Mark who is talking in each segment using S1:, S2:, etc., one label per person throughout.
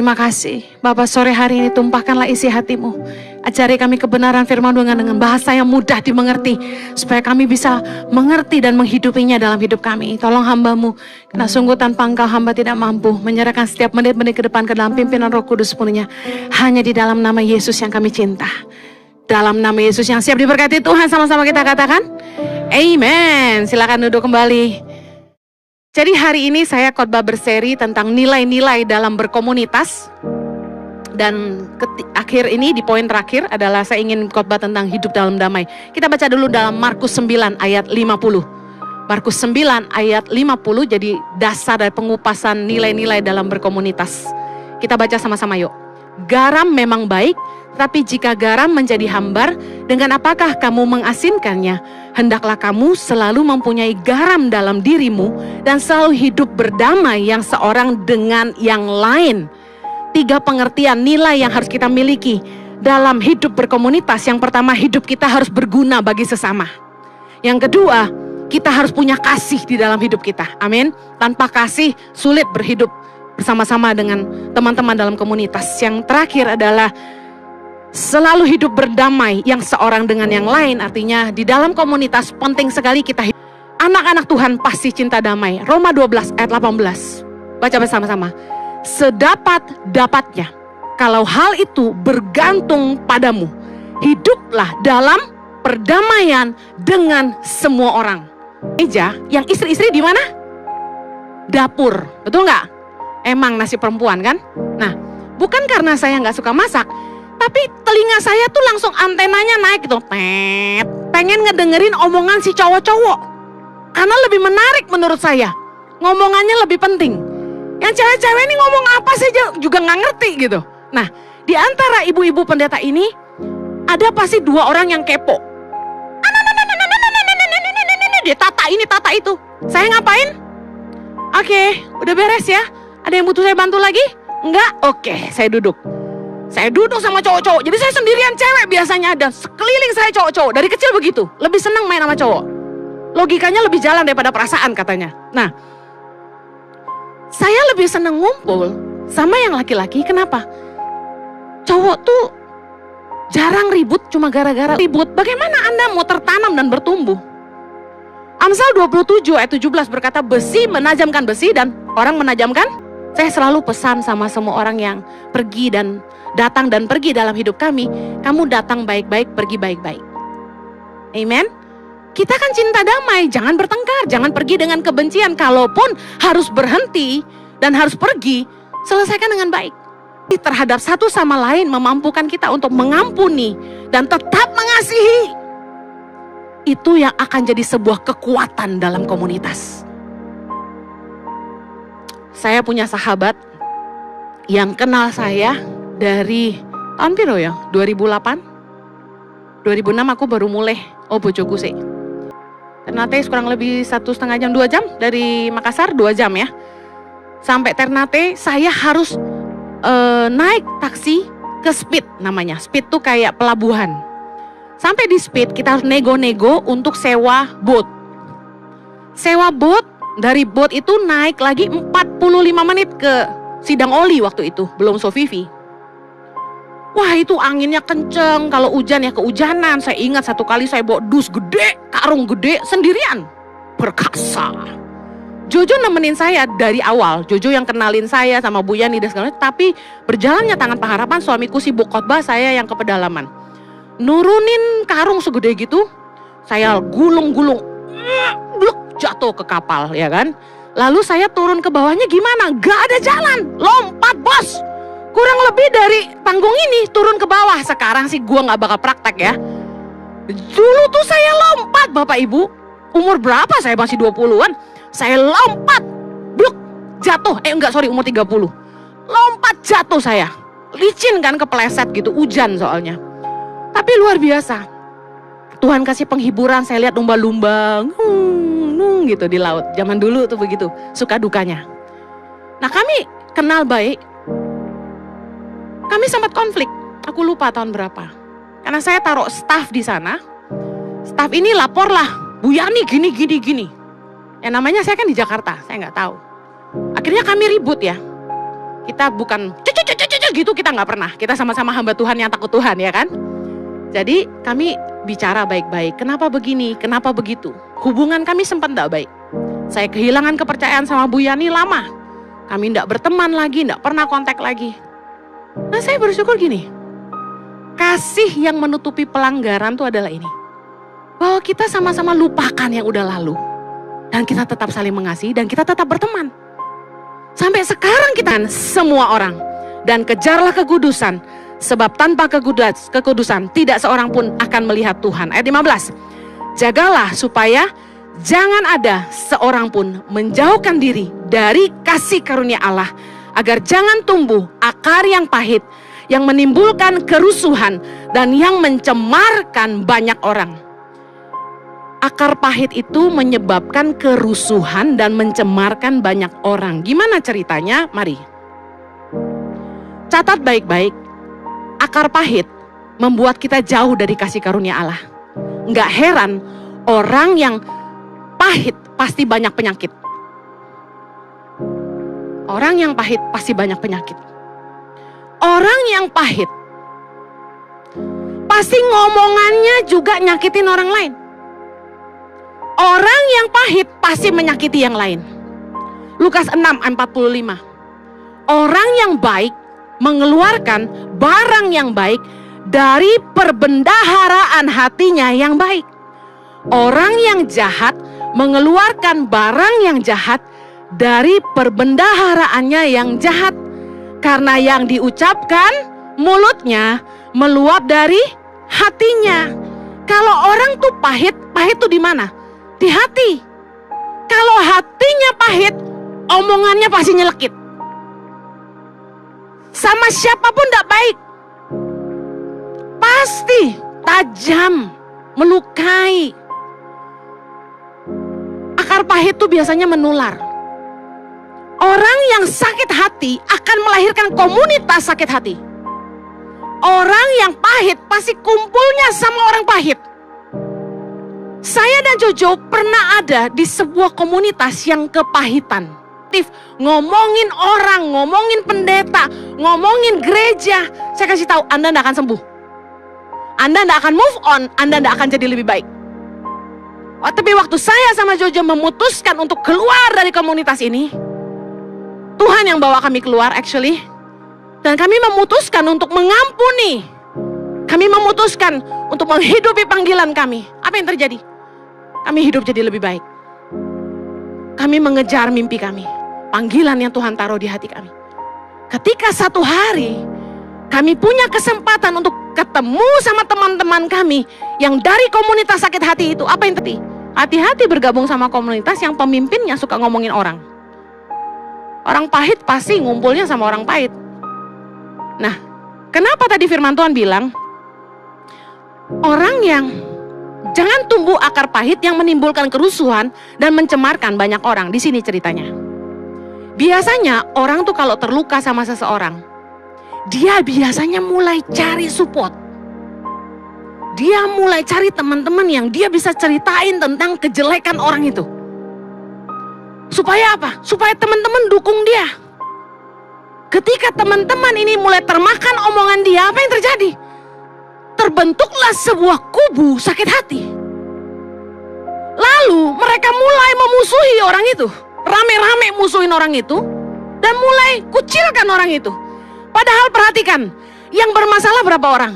S1: Terima kasih. Bapak, sore hari ini tumpahkanlah isi hatimu. Ajari kami kebenaran firman dengan bahasa yang mudah dimengerti. Supaya kami bisa mengerti dan menghidupinya dalam hidup kami. Tolong hamba-Mu. Karena sungguh tanpa Engkau hamba tidak mampu menyerahkan setiap menit-menit ke depan ke dalam pimpinan Roh Kudus sepenuhnya. Hanya di dalam nama Yesus yang kami cinta. Dalam nama Yesus yang siap diberkati Tuhan, sama-sama kita katakan Amen. Silakan duduk kembali. Jadi hari ini saya khotbah berseri tentang nilai-nilai dalam berkomunitas. Dan akhir ini di poin terakhir adalah saya ingin khotbah tentang hidup dalam damai. Kita baca dulu dalam Markus 9 ayat 50. Markus 9 ayat 50 jadi dasar dari pengupasan nilai-nilai dalam berkomunitas. Kita baca sama-sama yuk. Garam memang baik, tapi jika garam menjadi hambar, dengan apakah kamu mengasinkannya? Hendaklah kamu selalu mempunyai garam dalam dirimu dan selalu hidup berdamai yang seorang dengan yang lain. 3 pengertian nilai yang harus kita miliki dalam hidup berkomunitas. Yang pertama, hidup kita harus berguna bagi sesama. Yang kedua, kita harus punya kasih di dalam hidup kita. Amin. Tanpa kasih sulit berhidup bersama-sama dengan teman-teman dalam komunitas. Yang terakhir adalah selalu hidup berdamai yang seorang dengan yang lain. Artinya di dalam komunitas penting sekali kita hidup. Anak-anak Tuhan pasti cinta damai. Roma 12 ayat 18. Baca bersama-sama. Sedapat-dapatnya, kalau hal itu bergantung padamu, hiduplah dalam perdamaian dengan semua orang. Meja yang istri-istri di mana? Dapur, betul nggak? Emang nasi perempuan kan? Nah, bukan karena saya nggak suka masak, tapi telinga saya tuh langsung antenanya naik gitu. Pengen ngedengerin omongan si cowok-cowok. Karena lebih menarik menurut saya. Ngomongannya lebih penting. Yang cewek-cewek ini ngomong apa sih juga nggak ngerti gitu. Nah, di antara ibu-ibu pendeta ini, ada pasti 2 orang yang kepo. Dia tata ini, tata itu. Saya ngapain? Oke, udah beres ya. Ada yang butuh saya bantu lagi? Enggak? Oke, saya duduk. Saya duduk sama cowok-cowok. Jadi saya sendirian cewek biasanya ada. Sekeliling saya cowok-cowok. Dari kecil begitu. Lebih senang main sama cowok. Logikanya lebih jalan daripada perasaan katanya. Nah, saya lebih senang ngumpul sama yang laki-laki. Kenapa? Cowok tuh jarang ribut cuma gara-gara ribut. Bagaimana Anda mau tertanam dan bertumbuh? Amsal 27 ayat 17 berkata, besi menajamkan besi dan orang menajamkan. Saya selalu pesan sama semua orang yang pergi dan datang dan pergi dalam hidup kami, kamu datang baik-baik, pergi baik-baik. Amen. Kita kan cinta damai, jangan bertengkar, jangan pergi dengan kebencian. Kalaupun harus berhenti dan harus pergi, selesaikan dengan baik. Terhadap satu sama lain memampukan kita untuk mengampuni dan tetap mengasihi. Itu yang akan jadi sebuah kekuatan dalam komunitas. Saya punya sahabat yang kenal saya dari tahun piro ya? 2008? 2006 aku baru mulai bojoku sih. Ternate kurang lebih 1,5 jam, 2 jam dari Makassar, 2 jam ya. Sampai Ternate saya harus naik taksi ke Speed namanya. Speed tuh kayak pelabuhan. Sampai di Speed kita harus nego-nego untuk sewa boat. Sewa boat, dari boat itu naik lagi 45 menit ke Sidang Oli waktu itu, belum Sofivi. Wah itu anginnya kenceng, kalau hujan ya kehujanan. Saya ingat satu kali saya bawa dus gede, karung gede sendirian. Perkasa. Jojo nemenin saya dari awal. Jojo yang kenalin saya sama Bu Yani dan segala macam. Tapi berjalannya tangan pengharapan, suamiku sibuk khotbah, saya yang ke pedalaman. Nurunin karung segede gitu, saya gulung-gulung, jatuh ke kapal ya kan. Lalu saya turun ke bawahnya gimana? Gak ada jalan, lompat bos. Kurang lebih dari panggung ini turun ke bawah. Sekarang sih gua gak bakal praktek ya. Dulu tuh saya lompat Bapak Ibu. Umur berapa? Saya masih 20-an. Saya lompat, bluk, jatuh. Umur 30. Lompat jatuh saya. Licin kan, kepleset gitu, hujan soalnya. Tapi luar biasa. Tuhan kasih penghiburan, saya lihat lumba-lumba gitu di laut. Zaman dulu tuh begitu, suka dukanya. Nah kami kenal baik. Kami sempat konflik. Aku lupa tahun berapa. Karena saya taruh staf di sana. Staf ini lapor lah, Bu Yani gini. Yang namanya saya kan di Jakarta, saya nggak tahu. Akhirnya kami ribut ya. Kita bukan gitu, kita nggak pernah. Kita sama-sama hamba Tuhan yang takut Tuhan, ya kan? Jadi kami bicara baik-baik. Kenapa begini? Kenapa begitu? Hubungan kami sempat tidak baik. Saya kehilangan kepercayaan sama Bu Yani lama. Kami tidak berteman lagi, tidak pernah kontak lagi. Nah, saya bersyukur gini. Kasih yang menutupi pelanggaran itu adalah ini. Bahwa kita sama-sama lupakan yang udah lalu. Dan kita tetap saling mengasihi dan kita tetap berteman. Sampai sekarang kita semua orang. Dan kejarlah kekudusan. Sebab tanpa kekudusan tidak seorang pun akan melihat Tuhan. Ayat 15. Jagalah supaya jangan ada seorang pun menjauhkan diri dari kasih karunia Allah. Agar jangan tumbuh akar yang pahit. Yang menimbulkan kerusuhan dan yang mencemarkan banyak orang. Akar pahit itu menyebabkan kerusuhan dan mencemarkan banyak orang. Gimana ceritanya? Mari. Catat baik-baik. Akar pahit membuat kita jauh dari kasih karunia Allah. Nggak heran orang yang pahit pasti banyak penyakit. Orang yang pahit pasti banyak penyakit. Orang yang pahit pasti ngomongannya juga nyakitin orang lain. Orang yang pahit pasti menyakiti yang lain. Lukas 6:45. Orang yang baik mengeluarkan barang yang baik dari perbendaharaan hatinya yang baik. Orang yang jahat mengeluarkan barang yang jahat dari perbendaharaannya yang jahat. Karena yang diucapkan mulutnya meluap dari hatinya. Kalau orang tuh pahit, pahit tuh di mana? Di hati. Kalau hatinya pahit, omongannya pasti nyelekit. Sama siapapun tidak baik. Pasti tajam, melukai. Akar pahit tuh biasanya menular. Orang yang sakit hati akan melahirkan komunitas sakit hati. Orang yang pahit pasti kumpulnya sama orang pahit. Saya dan Jojo pernah ada di sebuah komunitas yang kepahitan. Ngomongin orang, ngomongin pendeta, ngomongin gereja. Saya kasih tahu, Anda tidak akan sembuh. Anda tidak akan move on, Anda tidak akan jadi lebih baik. Tapi waktu saya sama Jojo memutuskan untuk keluar dari komunitas ini, Tuhan yang bawa kami keluar actually. Dan kami memutuskan untuk mengampuni. Kami memutuskan untuk menghidupi panggilan kami. Apa yang terjadi? Kami hidup jadi lebih baik. Kami mengejar mimpi kami. Panggilan yang Tuhan taruh di hati kami. Ketika satu hari kami punya kesempatan untuk ketemu sama teman-teman kami yang dari komunitas sakit hati itu, apa yang terjadi? Hati-hati bergabung sama komunitas yang pemimpinnya suka ngomongin orang. Orang pahit pasti ngumpulnya sama orang pahit. Nah, kenapa tadi firman Tuhan bilang orang yang jangan tumbuh akar pahit yang menimbulkan kerusuhan dan mencemarkan banyak orang. Di sini ceritanya. Biasanya orang tuh kalau terluka sama seseorang, dia biasanya mulai cari support. Dia mulai cari teman-teman yang dia bisa ceritain tentang kejelekan orang itu. Supaya apa? Supaya teman-teman dukung dia. Ketika teman-teman ini mulai termakan omongan dia, apa yang terjadi? Terbentuklah sebuah kubu sakit hati. Lalu mereka mulai memusuhi orang itu. Rame-rame musuhin orang itu. Dan mulai kucilkan orang itu. Padahal perhatikan, yang bermasalah berapa orang?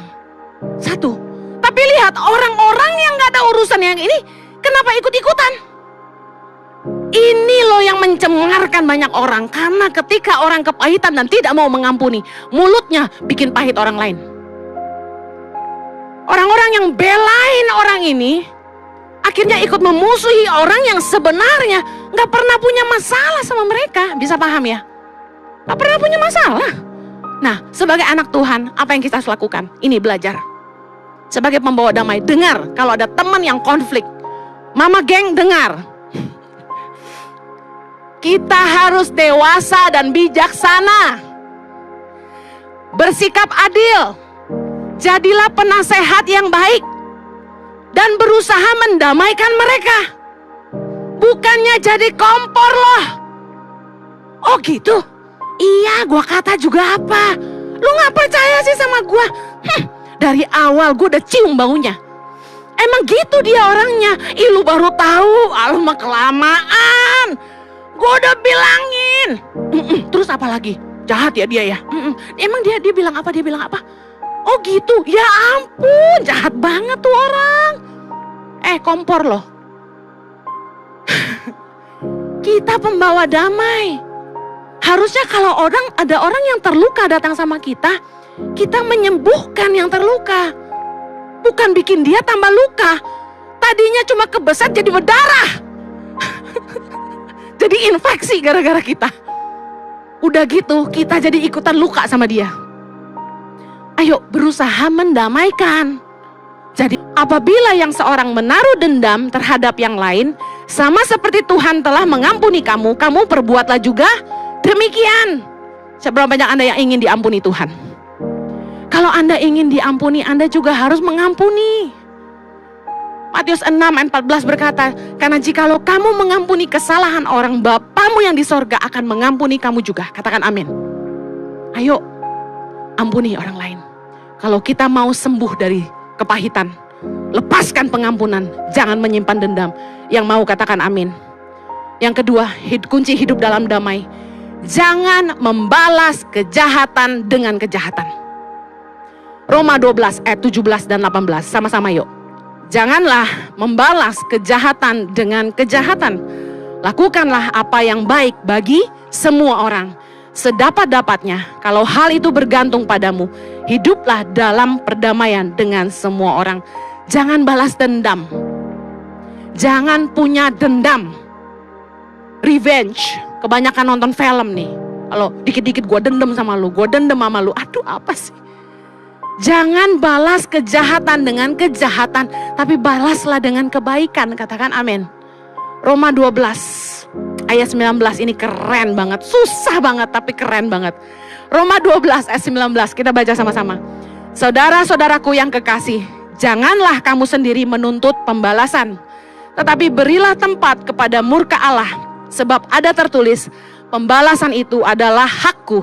S1: 1. Tapi lihat orang-orang yang gak ada urusan yang ini, kenapa ikut-ikutan? Ini loh yang mencemarkan banyak orang. Karena ketika orang kepahitan dan tidak mau mengampuni, mulutnya bikin pahit orang lain. Orang-orang yang belain orang ini akhirnya ikut memusuhi orang yang sebenarnya gak pernah punya masalah sama mereka. Bisa paham ya? Gak pernah punya masalah. Nah, sebagai anak Tuhan, apa yang kita harus lakukan? Ini belajar. Sebagai pembawa damai, dengar kalau ada teman yang konflik. Mama geng, dengar. Kita harus dewasa dan bijaksana. Bersikap adil. Jadilah penasehat yang baik. Dan berusaha mendamaikan mereka. Bukannya jadi kompor loh. Oh gitu? Iya, gua kata juga apa? Lu gak percaya sih sama gua? Dari awal gua udah cium baunya. Emang gitu dia orangnya. Ih, lu baru tahu, lu mah kelamaan. Gua udah bilangin. Terus apa lagi? Jahat ya dia ya. Emang dia bilang apa? Dia bilang apa? Oh gitu. Ya ampun, jahat banget tuh orang. Kompor loh. Kita pembawa damai. Harusnya kalau ada orang yang terluka datang sama kita menyembuhkan yang terluka. Bukan bikin dia tambah luka. Tadinya cuma kebeset jadi berdarah. Jadi infeksi gara-gara kita. Udah gitu kita jadi ikutan luka sama dia. Ayo berusaha mendamaikan. Jadi apabila yang seorang menaruh dendam terhadap yang lain, sama seperti Tuhan telah mengampuni kamu, kamu perbuatlah juga demikian. Seberapa banyak Anda yang ingin diampuni Tuhan? Kalau Anda ingin diampuni, Anda juga harus mengampuni. Matius 6:14 berkata, karena jikalau kamu mengampuni kesalahan orang, Bapamu yang di sorga akan mengampuni kamu juga. Katakan amin. Ayo, ampuni orang lain. Kalau kita mau sembuh dari kepahitan, lepaskan pengampunan, jangan menyimpan dendam. Yang mau katakan amin. Yang kedua, kunci hidup dalam damai. Jangan membalas kejahatan dengan kejahatan. Roma 12 ayat 17 dan 18. Sama-sama yuk. Janganlah membalas kejahatan dengan kejahatan. Lakukanlah apa yang baik bagi semua orang. Sedapat-dapatnya, kalau hal itu bergantung padamu, hiduplah dalam perdamaian dengan semua orang. Jangan balas dendam. Jangan punya dendam. Revenge. Kebanyakan nonton film nih. Kalau dikit-dikit gue dendam sama lu, gue dendam sama lu. Aduh apa sih? Jangan balas kejahatan dengan kejahatan, tapi balaslah dengan kebaikan. Katakan amin. Roma 12 ayat 19 ini keren banget. Susah banget tapi keren banget. Roma 12 ayat 19 kita baca sama-sama. Saudara-saudaraku yang kekasih, janganlah kamu sendiri menuntut pembalasan, tetapi berilah tempat kepada murka Allah. Sebab ada tertulis, pembalasan itu adalah hakku.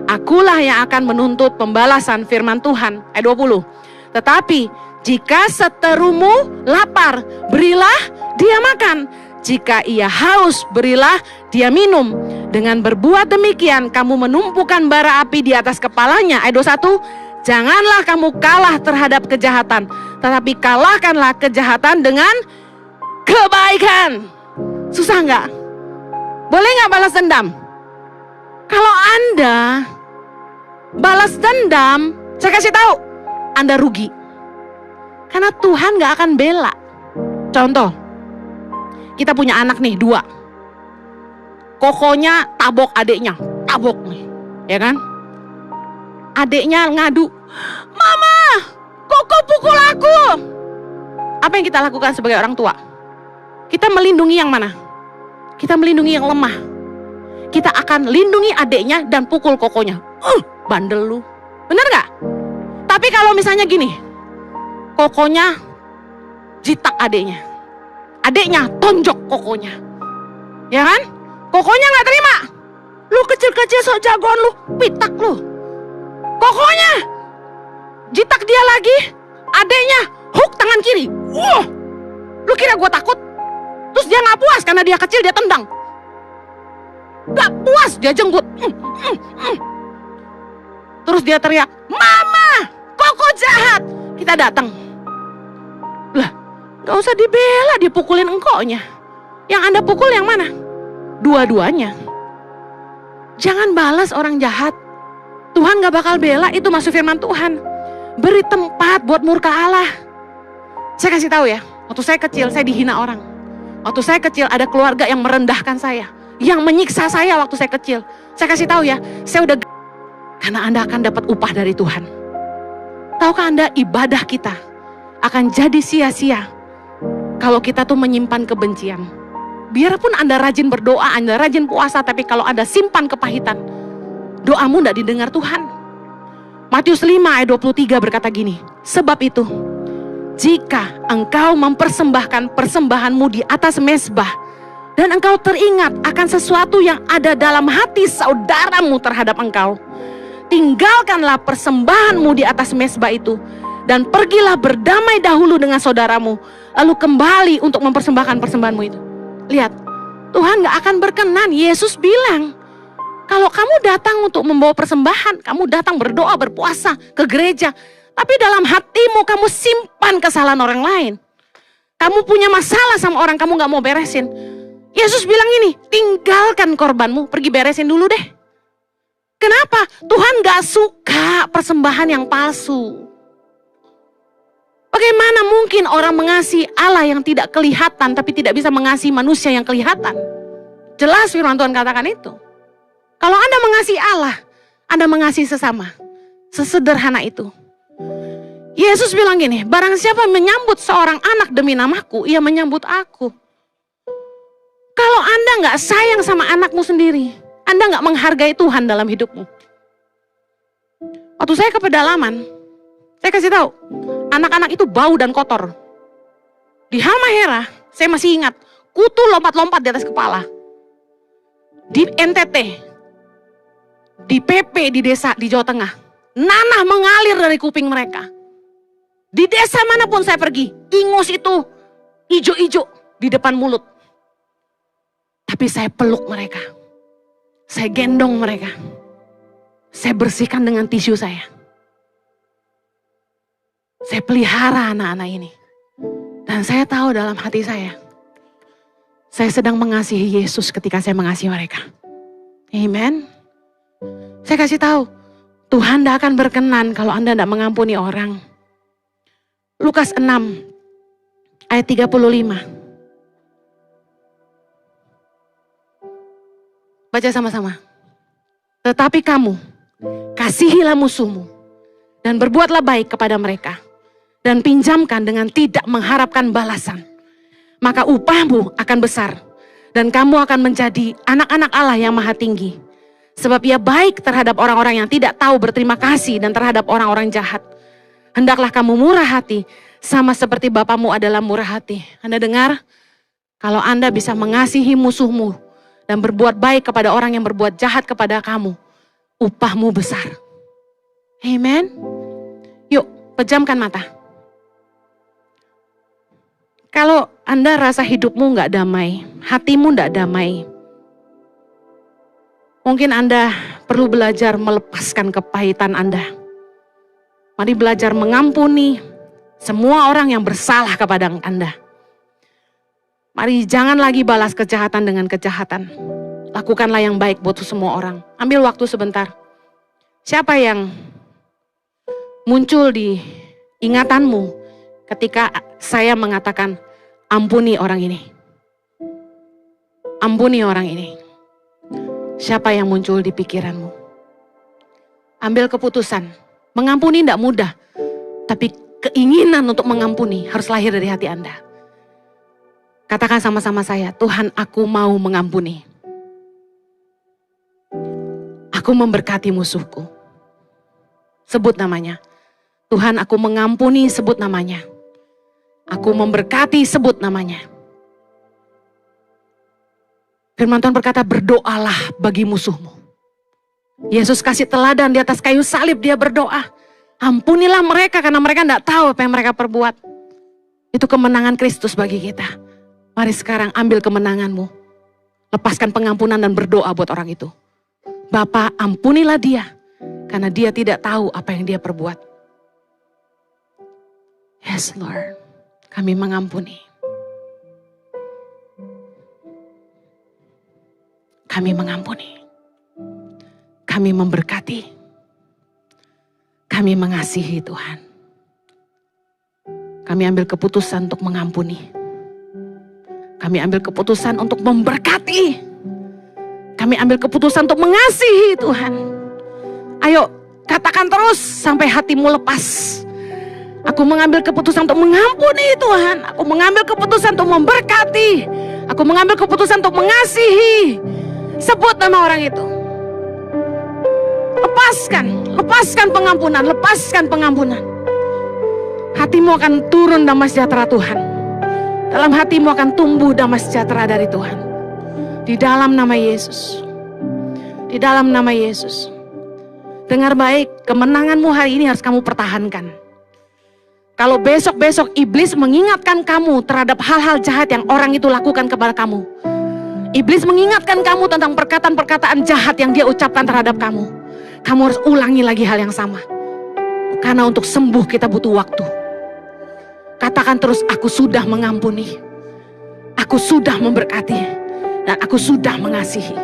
S1: Akulah yang akan menuntut pembalasan, firman Tuhan. Ayat 20. Tetapi jika seterumu lapar, berilah dia makan. Jika ia haus, berilah dia minum. Dengan berbuat demikian, kamu menumpukan bara api di atas kepalanya. Ayat 21. Janganlah kamu kalah terhadap kejahatan, tetapi kalahkanlah kejahatan dengan kebaikan. Susah nggak? Boleh nggak balas dendam? Kalau Anda balas dendam, saya kasih tahu, Anda rugi. Karena Tuhan nggak akan bela. Contoh, kita punya anak nih 2. Kokonya tabok adiknya, tabok nih, ya kan? Adiknya ngadu, Mama, Koko pukul aku. Apa yang kita lakukan sebagai orang tua? Kita melindungi yang mana? Kita melindungi yang lemah. Kita akan lindungi adiknya dan pukul kokonya. Bandel lu. Bener gak? Tapi kalau misalnya gini, kokonya jitak adiknya. Adiknya tonjok kokonya. Ya kan? Kokonya gak terima. Lu kecil-kecil sok jagoan lu, pitak lu. Kokonya jitak dia lagi. Adiknya hook tangan kiri. Lu kira gue takut? Terus dia gak puas karena dia kecil, dia tendang. Gak puas, dia jenggut. Terus dia teriak, Mama, Koko jahat. Kita datang. Lah, gak usah dibela, dia pukulin engkaunya. Yang Anda pukul yang mana? Dua-duanya. Jangan balas orang jahat. Tuhan gak bakal bela, itu masuk firman Tuhan. Beri tempat buat murka Allah. Saya kasih tahu ya, waktu saya kecil saya dihina orang. Waktu saya kecil ada keluarga yang merendahkan saya, yang menyiksa saya waktu saya kecil. Saya kasih tahu ya, saya udah, karena Anda akan dapat upah dari Tuhan. Tahukah Anda, ibadah kita akan jadi sia-sia kalau kita tuh menyimpan kebencian. Biarpun Anda rajin berdoa, Anda rajin puasa, tapi kalau Anda simpan kepahitan, doamu tidak didengar Tuhan. Matius 5 ayat 23 berkata gini, sebab itu, jika engkau mempersembahkan persembahanmu di atas mezbah, dan engkau teringat akan sesuatu yang ada dalam hati saudaramu terhadap engkau, tinggalkanlah persembahanmu di atas mezbah itu, dan pergilah berdamai dahulu dengan saudaramu, lalu kembali untuk mempersembahkan persembahanmu itu. Lihat, Tuhan gak akan berkenan. Yesus bilang, kalau kamu datang untuk membawa persembahan, kamu datang berdoa, berpuasa ke gereja, tapi dalam hatimu kamu simpan kesalahan orang lain. Kamu punya masalah sama orang, kamu gak mau beresin. Yesus bilang ini, tinggalkan korbanmu, pergi beresin dulu deh. Kenapa? Tuhan gak suka persembahan yang palsu. Bagaimana mungkin orang mengasihi Allah yang tidak kelihatan, tapi tidak bisa mengasihi manusia yang kelihatan? Jelas firman Tuhan katakan itu. Kalau Anda mengasihi Allah, Anda mengasihi sesama. Sesederhana itu. Yesus bilang gini, barang siapa menyambut seorang anak demi namaku, ia menyambut aku. Kalau Anda gak sayang sama anakmu sendiri, Anda gak menghargai Tuhan dalam hidupmu. Waktu saya ke pedalaman, saya kasih tahu, anak-anak itu bau dan kotor. Di Halmahera, saya masih ingat, kutu lompat-lompat di atas kepala. Di NTT, di PP di desa di Jawa Tengah, nanah mengalir dari kuping mereka. Di desa manapun saya pergi, ingus itu hijau-hijau di depan mulut. Tapi saya peluk mereka, saya gendong mereka, saya bersihkan dengan tisu saya. Saya pelihara anak-anak ini. Dan saya tahu dalam hati saya sedang mengasihi Yesus ketika saya mengasihi mereka. Amen. Saya kasih tahu, Tuhan tidak akan berkenan kalau Anda tidak mengampuni orang. Lukas 6 ayat 35. Baca sama-sama. Tetapi kamu, kasihilah musuhmu dan berbuatlah baik kepada mereka, dan pinjamkan dengan tidak mengharapkan balasan. Maka upahmu akan besar, dan kamu akan menjadi anak-anak Allah yang maha tinggi. Sebab ia baik terhadap orang-orang yang tidak tahu berterima kasih dan terhadap orang-orang jahat. Hendaklah kamu murah hati, sama seperti Bapamu adalah murah hati. Anda dengar? Kalau Anda bisa mengasihi musuhmu dan berbuat baik kepada orang yang berbuat jahat kepada kamu, upahmu besar. Amen. Yuk, pejamkan mata. Kalau Anda rasa hidupmu gak damai, hatimu gak damai, mungkin Anda perlu belajar melepaskan kepahitan Anda. Mari belajar mengampuni semua orang yang bersalah kepada Anda. Mari jangan lagi balas kejahatan dengan kejahatan. Lakukanlah yang baik buat semua orang. Ambil waktu sebentar. Siapa yang muncul di ingatanmu ketika saya mengatakan ampuni orang ini? Ampuni orang ini. Siapa yang muncul di pikiranmu? Ambil keputusan. Mengampuni tidak mudah, tapi keinginan untuk mengampuni harus lahir dari hati Anda. Katakan sama-sama saya, Tuhan, aku mau mengampuni. Aku memberkati musuhku. Sebut namanya. Tuhan, aku mengampuni, sebut namanya. Aku memberkati, sebut namanya. Firman Tuhan berkata, berdoalah bagi musuhmu. Yesus kasih teladan di atas kayu salib, dia berdoa. Ampunilah mereka karena mereka tidak tahu apa yang mereka perbuat. Itu kemenangan Kristus bagi kita. Mari sekarang ambil kemenanganmu. Lepaskan pengampunan dan berdoa buat orang itu. Bapa, ampunilah dia karena dia tidak tahu apa yang dia perbuat. Yes Lord, kami mengampuni. Kami mengampuni. Kami memberkati. Kami mengasihi Tuhan. Kami ambil keputusan untuk mengampuni. Kami ambil keputusan untuk memberkati. Kami ambil keputusan untuk mengasihi Tuhan. Ayo katakan terus sampai hatimu lepas. Aku mengambil keputusan untuk mengampuni Tuhan. Aku mengambil keputusan untuk memberkati. Aku mengambil keputusan untuk mengasihi. Sebut nama orang itu. Lepaskan pengampunan, lepaskan pengampunan. Hatimu akan turun damai sejahtera Tuhan. Dalam hatimu akan tumbuh damai sejahtera dari Tuhan. Di dalam nama Yesus. Di dalam nama Yesus. Dengar baik, kemenanganmu hari ini harus kamu pertahankan. Kalau besok-besok iblis mengingatkan kamu terhadap hal-hal jahat yang orang itu lakukan kepada kamu. Iblis mengingatkan kamu tentang perkataan-perkataan jahat yang dia ucapkan terhadap kamu. Kamu harus ulangi lagi hal yang sama. Karena untuk sembuh kita butuh waktu. Katakan terus, aku sudah mengampuni. Aku sudah memberkati. Dan aku sudah mengasihi.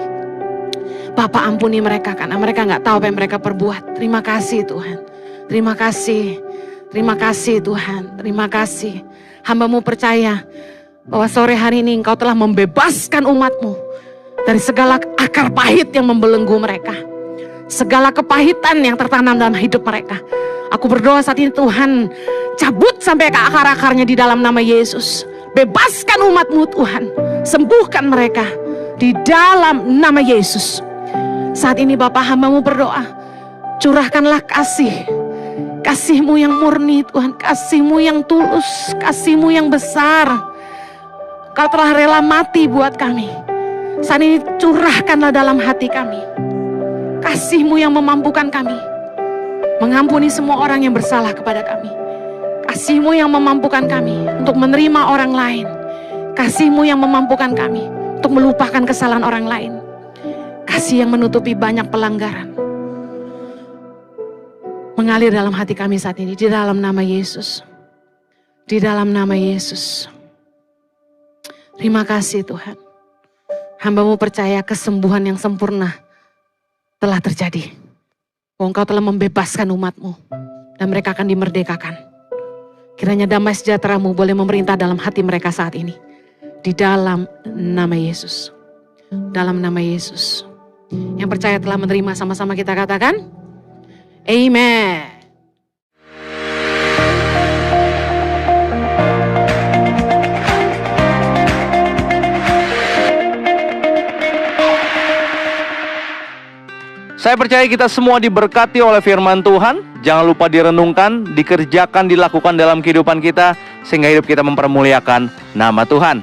S1: Bapa, ampuni mereka karena mereka gak tahu apa yang mereka perbuat. Terima kasih Tuhan. Terima kasih. Terima kasih Tuhan. Terima kasih. Hamba-Mu percaya bahwa sore hari ini Engkau telah membebaskan umat-Mu dari segala akar pahit yang membelenggu mereka. Segala kepahitan yang tertanam dalam hidup mereka. Aku berdoa saat ini Tuhan, cabut sampai ke akar-akarnya di dalam nama Yesus. Bebaskan umat-Mu Tuhan. Sembuhkan mereka di dalam nama Yesus. Saat ini Bapa, hamba-Mu berdoa, curahkanlah kasih. Kasih-Mu yang murni Tuhan, kasih-Mu yang tulus, kasih-Mu yang besar. Kau telah rela mati buat kami. Saat ini curahkanlah dalam hati kami. Kasih-Mu yang memampukan kami mengampuni semua orang yang bersalah kepada kami. Kasih-Mu yang memampukan kami untuk menerima orang lain. Kasih-Mu yang memampukan kami untuk melupakan kesalahan orang lain. Kasih yang menutupi banyak pelanggaran mengalir dalam hati kami saat ini. Di dalam nama Yesus. Di dalam nama Yesus. Terima kasih Tuhan. Hamba-Mu percaya kesembuhan yang sempurna telah terjadi. Engkau telah membebaskan umat-Mu. Dan mereka akan dimerdekakan. Kiranya damai sejahtera-Mu boleh memerintah dalam hati mereka saat ini. Di dalam nama Yesus. Dalam nama Yesus. Yang percaya telah menerima, sama-sama kita katakan, Amen.
S2: Saya percaya kita semua diberkati oleh firman Tuhan. Jangan lupa direnungkan, dikerjakan, dilakukan dalam kehidupan kita, sehingga hidup kita mempermuliakan nama Tuhan.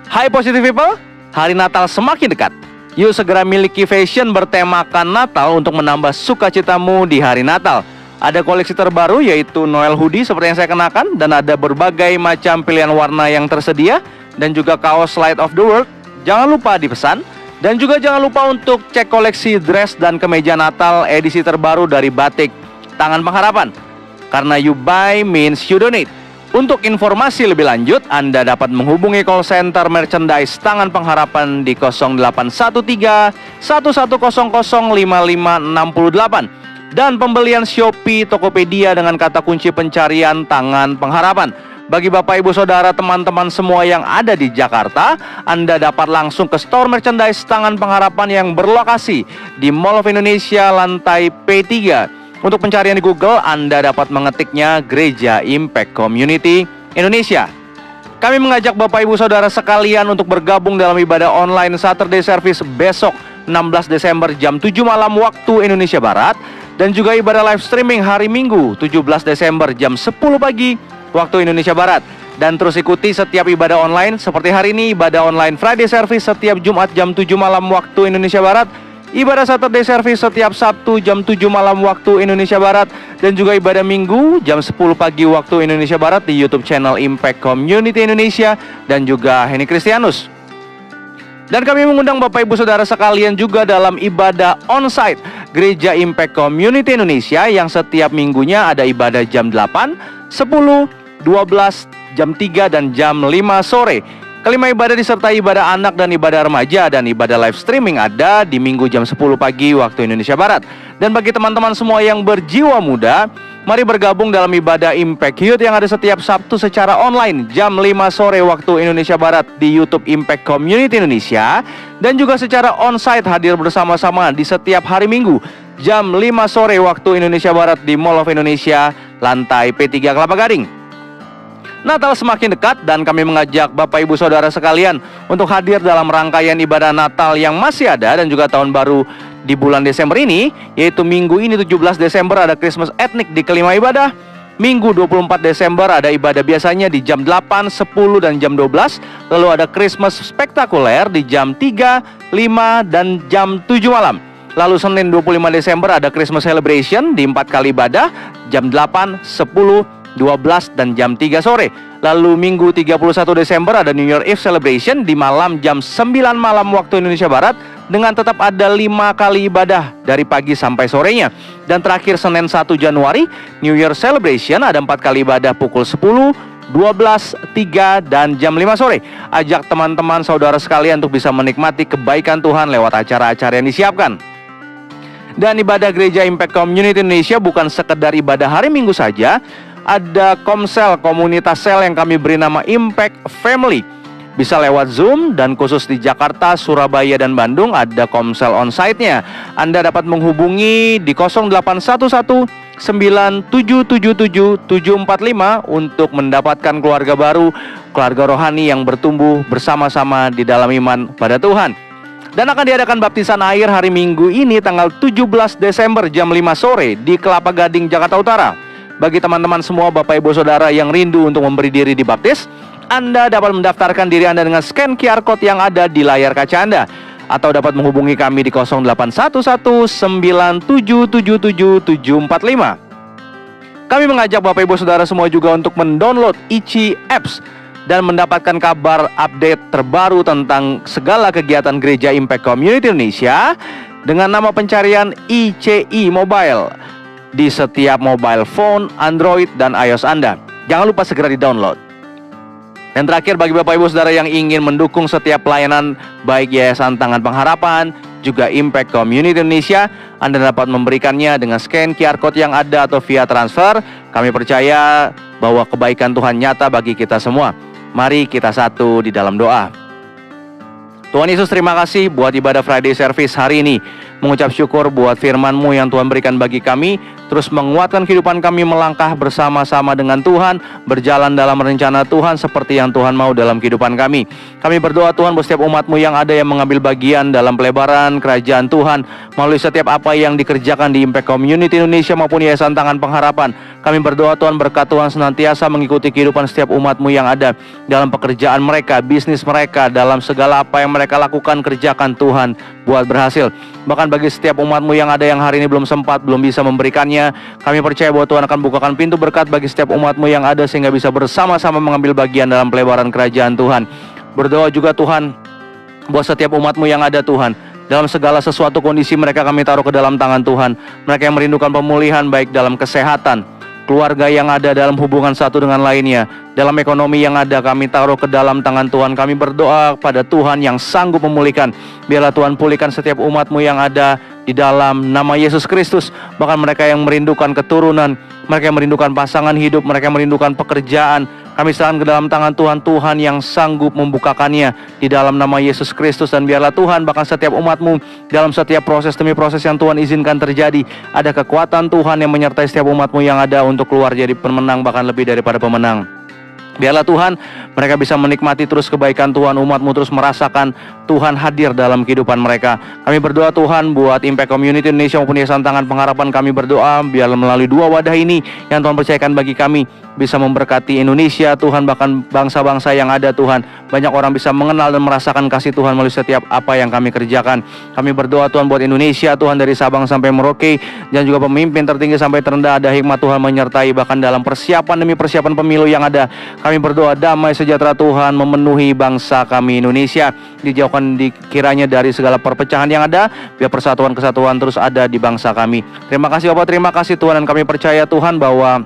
S2: Hai Positive People, hari Natal semakin dekat. Yuk segera miliki fashion bertemakan Natal untuk menambah sukacitamu di hari Natal. Ada koleksi terbaru yaitu Noel Hoodie seperti yang saya kenakan, dan ada berbagai macam pilihan warna yang tersedia, dan juga kaos Light of the World. Jangan lupa dipesan. Dan juga jangan lupa untuk cek koleksi dress dan kemeja Natal edisi terbaru dari Batik Tangan Pengharapan. Karena you buy means you donate. Untuk informasi lebih lanjut, Anda dapat menghubungi call center merchandise Tangan Pengharapan di 0813 1100 5568 dan pembelian Shopee Tokopedia dengan kata kunci pencarian Tangan Pengharapan. Bagi Bapak Ibu Saudara teman-teman semua yang ada di Jakarta, Anda dapat langsung ke store merchandise Tangan Pengharapan yang berlokasi di Mall of Indonesia lantai P3. Untuk pencarian di Google, Anda dapat mengetiknya Gereja Impact Community Indonesia. Kami mengajak Bapak Ibu Saudara sekalian untuk bergabung dalam ibadah online Saturday Service besok 16 Desember jam 7 malam waktu Indonesia Barat, dan juga ibadah live streaming hari Minggu 17 Desember jam 10 pagi waktu Indonesia Barat. Dan terus ikuti setiap ibadah online seperti hari ini, ibadah online Friday Service setiap Jumat jam 7 malam waktu Indonesia Barat, ibadah Saturday Service setiap Sabtu jam 7 malam waktu Indonesia Barat, dan juga ibadah Minggu jam 10 pagi waktu Indonesia Barat di YouTube channel Impact Community Indonesia dan juga Henny Kristianus. Dan kami mengundang Bapak Ibu Saudara sekalian juga dalam ibadah onsite Gereja Impact Community Indonesia yang setiap minggunya ada ibadah jam 8, 10, 12, jam 3, dan jam 5 sore. Kelima ibadah disertai ibadah anak dan ibadah remaja, dan ibadah live streaming ada di Minggu jam 10 pagi waktu Indonesia Barat. Dan bagi teman-teman semua yang berjiwa muda, mari bergabung dalam ibadah Impact Youth yang ada setiap Sabtu secara online jam 5 sore waktu Indonesia Barat di YouTube Impact Community Indonesia, dan juga secara onsite hadir bersama-sama di setiap hari Minggu jam 5 sore waktu Indonesia Barat di Mall of Indonesia lantai P3 Kelapa Gading. Natal semakin dekat dan kami mengajak Bapak Ibu Saudara sekalian untuk hadir dalam rangkaian ibadah Natal yang masih ada dan juga tahun baru di bulan Desember ini, yaitu minggu ini 17 Desember ada Christmas Ethnic di kelima ibadah. Minggu 24 Desember ada ibadah biasanya di jam 8, 10, dan jam 12. Lalu ada Christmas spektakuler di jam 3, 5, dan jam 7 malam. Lalu Senin 25 Desember ada Christmas celebration di 4 kali ibadah, jam 8, 10, 12, dan jam 3 sore. Lalu Minggu 31 Desember ada New Year Eve celebration di malam jam 9 malam waktu Indonesia Barat, dengan tetap ada 5 kali ibadah dari pagi sampai sorenya. Dan terakhir Senin 1 Januari New Year celebration ada 4 kali ibadah pukul 10, 12, 3, dan jam 5 sore. Ajak teman-teman saudara sekalian untuk bisa menikmati kebaikan Tuhan lewat acara-acara yang disiapkan. Dan ibadah Gereja Impact Community Indonesia bukan sekedar ibadah hari Minggu saja. Ada komsel, komunitas sel yang kami beri nama Impact Family. Bisa lewat Zoom, dan khusus di Jakarta, Surabaya, dan Bandung ada komsel onsite-nya. Anda dapat menghubungi di 0811 9777 745 untuk mendapatkan keluarga baru, keluarga rohani yang bertumbuh bersama-sama di dalam iman pada Tuhan. Dan akan diadakan baptisan air hari Minggu ini tanggal 17 Desember jam 5 sore di Kelapa Gading, Jakarta Utara. Bagi teman-teman semua, Bapak Ibu Saudara yang rindu untuk memberi diri dibaptis, Anda dapat mendaftarkan diri Anda dengan scan QR Code yang ada di layar kaca Anda, atau dapat menghubungi kami di 0811 9777 745. Kami mengajak Bapak Ibu Saudara semua juga untuk mendownload ICI Apps dan mendapatkan kabar update terbaru tentang segala kegiatan Gereja Impact Community Indonesia dengan nama pencarian ICI Mobile di setiap mobile phone, Android, dan iOS Anda. Jangan lupa segera di-download. Dan terakhir, bagi Bapak Ibu Saudara yang ingin mendukung setiap pelayanan baik Yayasan Tangan Pengharapan, juga Impact Community Indonesia, Anda dapat memberikannya dengan scan QR Code yang ada atau via transfer. Kami percaya bahwa kebaikan Tuhan nyata bagi kita semua. Mari kita satu di dalam doa. Tuhan Yesus, terima kasih buat ibadah Friday Service hari ini. Mengucap syukur buat firman-Mu yang Tuhan berikan bagi kami. Terus menguatkan kehidupan kami melangkah bersama-sama dengan Tuhan, berjalan dalam rencana Tuhan seperti yang Tuhan mau dalam kehidupan kami. Kami berdoa Tuhan buat setiap umat-Mu yang ada yang mengambil bagian dalam pelebaran kerajaan Tuhan melalui setiap apa yang dikerjakan di Impact Community Indonesia maupun Yayasan Tangan Pengharapan. Kami berdoa Tuhan berkat Tuhan senantiasa mengikuti kehidupan setiap umat-Mu yang ada dalam pekerjaan mereka, bisnis mereka, dalam segala apa yang mereka lakukan, kerjakan Tuhan buat berhasil. Bahkan bagi setiap umat-Mu yang ada yang hari ini belum sempat, belum bisa memberikannya, kami percaya bahwa Tuhan akan bukakan pintu berkat bagi setiap umat-Mu yang ada sehingga bisa bersama-sama mengambil bagian dalam pelebaran kerajaan Tuhan. Berdoa juga Tuhan buat setiap umat-Mu yang ada Tuhan, dalam segala sesuatu kondisi mereka kami taruh ke dalam tangan Tuhan. Mereka yang merindukan pemulihan baik dalam kesehatan, keluarga yang ada dalam hubungan satu dengan lainnya, dalam ekonomi yang ada kami taruh ke dalam tangan Tuhan. Kami berdoa pada Tuhan yang sanggup memulihkan. Biarlah Tuhan pulihkan setiap umat-Mu yang ada di dalam nama Yesus Kristus. Bahkan mereka yang merindukan keturunan, mereka yang merindukan pasangan hidup, mereka yang merindukan pekerjaan, kami serahkan ke dalam tangan Tuhan. Tuhan yang sanggup membukakannya di dalam nama Yesus Kristus. Dan biarlah Tuhan bahkan setiap umat-Mu dalam setiap proses demi proses yang Tuhan izinkan terjadi, ada kekuatan Tuhan yang menyertai setiap umat-Mu yang ada untuk keluar jadi pemenang, bahkan lebih daripada pemenang. Biarlah Tuhan mereka bisa menikmati terus kebaikan Tuhan, umat-Mu terus merasakan Tuhan hadir dalam kehidupan mereka. Kami berdoa Tuhan buat Impact Community Indonesia maupun Yayasan Tangan Pengharapan. Kami berdoa biarlah melalui dua wadah ini yang Tuhan percayakan bagi kami bisa memberkati Indonesia Tuhan, bahkan bangsa-bangsa yang ada Tuhan. Banyak orang bisa mengenal dan merasakan kasih Tuhan melalui setiap apa yang kami kerjakan. Kami berdoa Tuhan buat Indonesia Tuhan, dari Sabang sampai Merauke, dan juga pemimpin tertinggi sampai terendah, ada hikmat Tuhan menyertai bahkan dalam persiapan demi persiapan pemilu yang ada. Kami berdoa damai sejahtera Tuhan memenuhi bangsa kami Indonesia, dijauhkan dikiranya dari segala perpecahan yang ada, biar persatuan kesatuan terus ada di bangsa kami. Terima kasih Bapak, terima kasih Tuhan, dan kami percaya Tuhan bahwa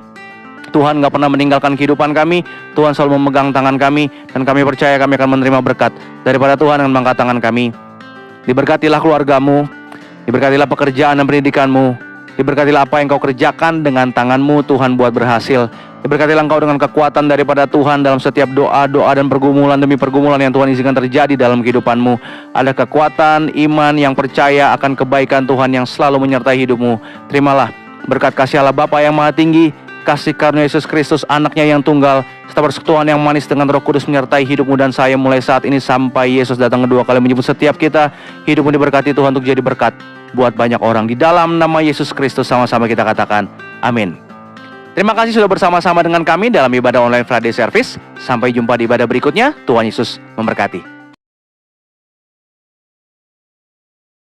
S2: Tuhan gak pernah meninggalkan kehidupan kami. Tuhan selalu memegang tangan kami, dan kami percaya kami akan menerima berkat daripada Tuhan dengan mengangkat tangan kami. Diberkatilah keluargamu, diberkatilah pekerjaan dan pendidikanmu, diberkatilah apa yang kau kerjakan dengan tanganmu Tuhan buat berhasil. Diberkatilah engkau dengan kekuatan daripada Tuhan dalam setiap doa-doa dan pergumulan demi pergumulan yang Tuhan izinkan terjadi dalam kehidupanmu. Ada kekuatan iman yang percaya akan kebaikan Tuhan yang selalu menyertai hidupmu. Terimalah berkat kasih Allah Bapa yang Maha Tinggi, kasih karunia Yesus Kristus anaknya yang tunggal, serta persekutuan yang manis dengan Roh Kudus menyertai hidupmu dan saya mulai saat ini sampai Yesus datang kedua kali menjemput setiap kita. Hidupmu diberkati Tuhan untuk jadi berkat buat banyak orang. Di dalam nama Yesus Kristus sama-sama kita katakan amin. Terima kasih sudah bersama-sama dengan kami dalam ibadah online Friday Service. Sampai jumpa di ibadah berikutnya. Tuhan Yesus memberkati.